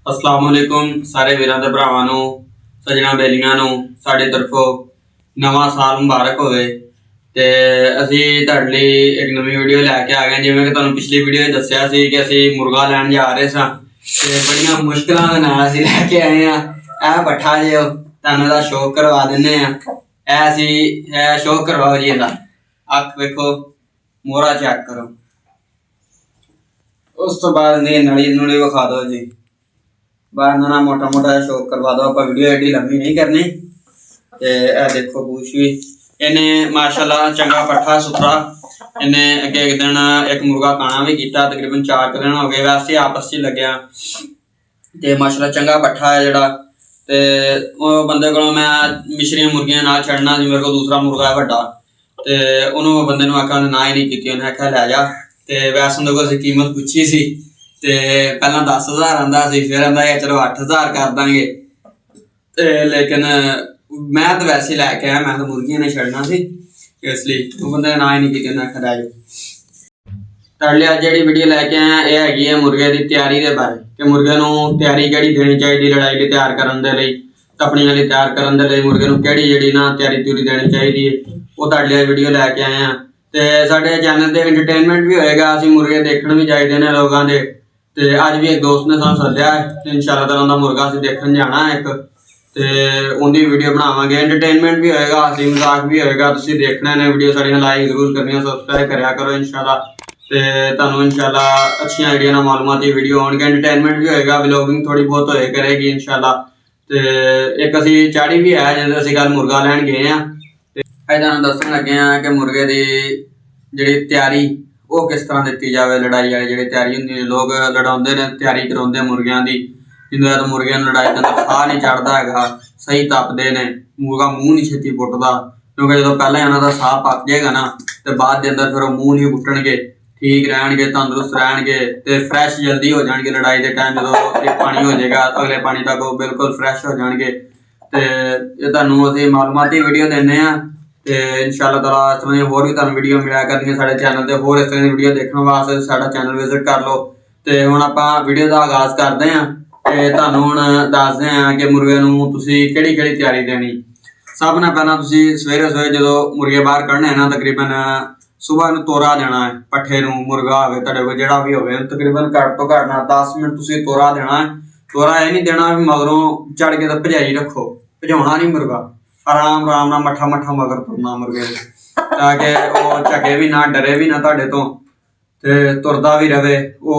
अस्सलाम वालेकुम सारे वीरां ते भरावां नूं सजना बेलियां नूं साडी तरफों नवां साल मुबारक होवे। ते असीं तुहाडे लई एक नवीं वीडियो लैके आ गए। जिवें कि तुहानूं पिछली वीडियो दस्सिया सी कि असीं मुर्गा लैण जा रहे सां ते बड़ियां मुश्किलां दे नाल असीं लैके आए आं। ਇਹ पट्ठा जो तुहानूं दा शौक करवा दिन्ने आ। शौक करवाओ जी ਇਹਦਾ। अख वेखो मोहरा चेक करो। उस तो बाद नली नुली विखा दो जी। बाद ना मोटा मोटा शौक करवा दो। आप वीडियो एडी लंबी नहीं करनी। ते देखो पूछ भी इन्हें माशाल्लाह चंगा पट्ठा सुथरा। इन्हें अगे एक दिन एक मुर्गा काना भी किया। तकरीबन 4 दिन हो गए। वैसे आपस च लग्या ते माशाल्लाह चंगा पट्ठा है जड़ा। ते बंदे को मैं मिश्रियां मुर्गियां नाल छड़ना सी। मेरे को दूसरा मुर्गा है वड्डा ते उन्होंने बंदे नूं आख्या ना ही नहीं की। उन्हें आख्या लै जा। ते वैसे उन्हें को कीमत पूछी सी ते पहला 10,000 आंदा सी। फिर आंदा चलो 8,000 कर देंगे। ते लेकिन मैं तो वैसे ही लैके आया। मैं तो मुर्गियां ने छड़ना सी इसलिए वो बंदे ने ना ही नहीं की। उन्हें आख्या लै जाओ। तुहाडे लिए अज जिहड़ी वीडियो लैके आया ये हैगी है मुर्गे की तैयारी के बारे कि मुर्गे नूं तैयारी किहड़ी देनी चाहिए लड़ाई लई तैयार करन दे लई तपणियां लई तैयार करन दे लई मुर्गे नूं किहड़ी जिहड़ी ना तैयारी त्यूरी देनी चाहिए वो तुहाडे लिए वीडियो लैके आए हैं। ते साडे चैनल ते एंटरटेनमेंट भी होएगा। असीं मुर्गे देखण भी चाहिए ने लोगां दे। ते अज भी एक दोस्त ने सानूं सद्दिया है इंशाअल्लाह ताला उहदा मुर्गा असीं देखण जाना है एक ते उहदी वीडियो बनावांगे। एंटरटेनमेंट भी होएगा हसी मजाक भी होएगा। तुसीं देखना ने वीडियो साड़ियां लाइक जरूर करनी सबसक्राइब करया करो इंशाअल्लाह। ते तुहानूं इंशाअल्लाह अच्छियां आइडिया नाल मालूमाती वीडियो आउणगे। एंटरटेनमेंट भी होएगा व्लॉगिंग थोड़ी बहुत होए करेगी इंशाअल्लाह। ते एक असीं चाड़ी भी है जिहदे असीं कल मुर्गा लैण गए हां ते अज तुहानूं दस्सण लगे हां कि मुर्गे दी जिहड़ी तैयारी वो किस तरह दी जाए। लड़ाई वाली जिहड़ी तैयारी हुंदी लोग लड़ाउंदे ने तैयारी कराउंदे मुर्गियां दी जिन्होंने तो मुर्गियां लड़ाई के अंदर साह नहीं चढ़ता है सही तपदे ने मुर्गा मूँह नहीं छेती पुट्टदा क्योंकि जो पहले इन्हों का साह पक जाएगा ना तो बाद के अंदर फिर वो मूँह नहीं पुट्टणगे ठीक रहणगे तंदुरुस्त रहणगे ते फ्रैश जल्दी हो जाएंगे। लड़ाई के टाइम जो एक पानी हो जाएगा अगले पानी तक वो बिल्कुल फ्रैश हो जाएंगे। तो ये तुहानूं असीं मालूमाती वीडियो दिंदे आ ते इंशाअल्लाह ताला इस तरह दी होर भी तुहानूं वीडियो मिलिया करनियां साडे चैनल ते होर इस तरह दी वीडियो देखण वास्ते साडा चैनल विजिट कर लो। ते हुण आपां वीडियो दा आगाज़ करदे हां ते तुहानूं हुण दसदे हां कि मुर्गे नूं तुसीं किहड़ी तैयारी देनी। सब नाल पहलां तुसीं सवेरे जदों मुर्गे बाहर कढने ना तकरीबन सुबह नूं तोरा देना है पट्ठे नूं मुर्गा होवे तुहाडे कोल जिहड़ा भी होवे तकरीबन घट तो घट ना 10 मिनट तुसीं तोरा देना है। तोरा ये नहीं देना भी मगरों चढ़ के तो भजाई रखो भजाउणा नहीं मुर्गा आराम आराम नाल मट्ठा मट्ठा मगर तुरना मुर्गे ताकि वो झके भी ना डरे भी ना तुहाडे तो ते तुरदा भी रहे। वो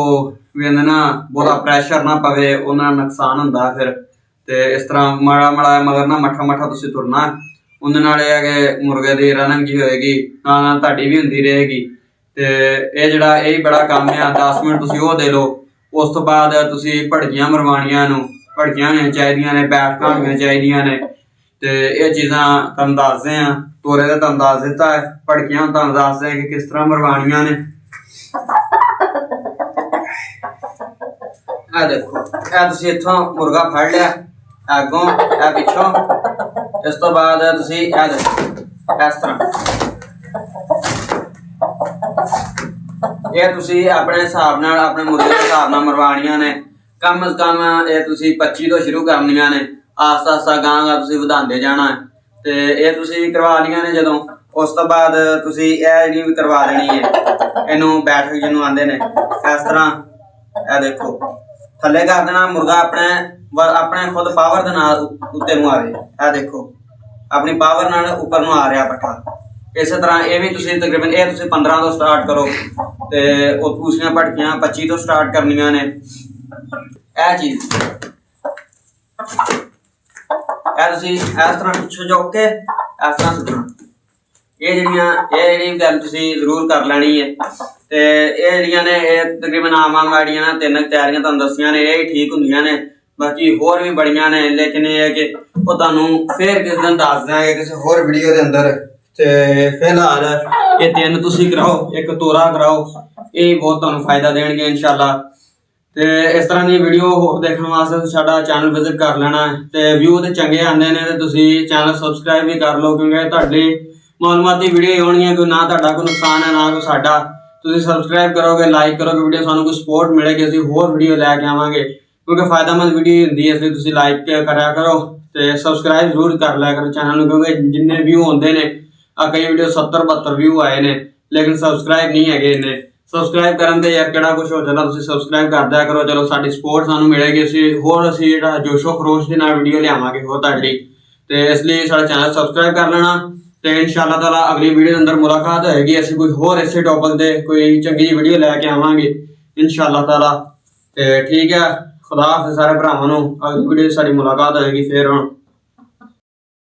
कहंदे ना बहुता प्रैशर ना पवे उहदा नुकसान हुंदा फिर ते इस तरह माड़ा माड़ा मगर ना मट्ठा मट्ठा तुसीं तुरना उहदे नाल एह है कि मुर्गे दी रनिंग जी होएगी नाल तुहाडी भी हुंदी रहेगी। ते इह जिहड़ा यही बड़ा काम है 10 मिनट तुसीं ओह दे लो। उस तो बाद तुसीं भड़कियां मरवाणियां नूं भड़कियां होणियां चाहिदियां ने बैठकां होणियां चाहिदियां ने ते इह चीज़ां तुहानूं दसदे हां। तोरे ते तुहानूं दस दित्ता है भड़कियां तुहानूं दसदे कि किस तरह मरवाणियां ने। आ देखो ए तुसीं इत्थों मुर्गा फड़ लिया अगों ए पिछों इस तो बाद तुसीं ए देखो इस तरह ये तुसीं अपने हिसाब नाल अपने मुर्गे के हिसाब नाल मरवाणियां ने। कम अज कम ये तुसीं 25 तो शुरू करनियां ने आस्ता आस्ता गां गां तुसीं वधांदे जाना है। ते ये तुसीं करवा लियां ने जदों उस तो बाद तुसीं ए जिहड़ी भी करवा देनी है इनू बैठक जिन्नू आंदे ने इस तरह ए देखो थल्ले कर देना मुर्गा अपने खुद पावर दे नाल उत्ते नूं आवे। ए देखो अपनी पावर नाल उपर नूं आ रहा पट्ठा। इस तरह ये भी तुसीं तकरीबन ये तुसीं 15 तो स्टार्ट करो ते उह दूसरियां भड़कियां 25 तो स्टार्ट करनियां ने। ए चीज़ ए तुसीं इस तरह पिछों चुक के इस तरह सुट्टना। ये जिहड़ी गल तुसीं जरूर कर लैनी है। ते ये जिहड़ियां ने तकरीबन आम गाड़ियां ना 3 तैयारियां तुहानूं दस्सियां ने ये ठीक हुंदियां ने। बाकी होर भी बड़ियां ने लेकिन ये है कि वो तुहानूं फिर किस दिन दस देंगे किसी होर वीडियो के अंदर। ते फिलहाल ये 3 तुसीं कराओ एक तोरा कराओ ये बहुत तुहानूं फायदा देणगे इंशाअल्लाह। ते इस तरह की वीडियो होर देखने वास्ते साडा चैनल विजिट कर लेना है। ते व्यू तो चंगे आंदे ने ते तुसीं चैनल सबसक्राइब भी कर लो क्योंकि तुहाडी मालूमाती वीडियो होणगियां कोई ना तुहाडा कोई नुकसान है ना कोई साडा। तुसीं सबसक्राइब करोगे लाइक करोगे वीडियो सानूं कोई सपोर्ट मिलेगी असीं होर वीडियो लैके आवांगे। क्योंकि फायदेमंद वीडियो होंगी, इसलिए तुसीं लाइक करा करो तो सबसक्राइब जरूर कर लिया करो चैनल में, क्योंकि जिन्ने व्यू होंगे ने कई वीडियो 70-72 व्यू आए ने लेकिन सबसक्राइब नहीं है इन्ने। सबसक्राइब करन ते यार केड़ा कुछ हो जाता, तुसीं सबसक्राइब कर दिया करो। चलो साडी सपोर्ट सानू मिलेगी, असीं जेहड़ा जोशो खरोश दे नाल वीडियो लियावांगे होर तगड़ी, तो इसलिए साडा चैनल सबसक्राइब कर लेना। तो इंशाअल्लाह ताला अगली वीडियो के अंदर मुलाकात होएगी, असीं कोई होर इसे टॉपिक दे कोई चंगी वीडियो लैके आवांगे इंशाअल्लाह ताला। तो ठीक है, खुदा हाफिज़ सारे भरावां नूं, अगली वीडियो साडी मुलाकात होएगी फिर।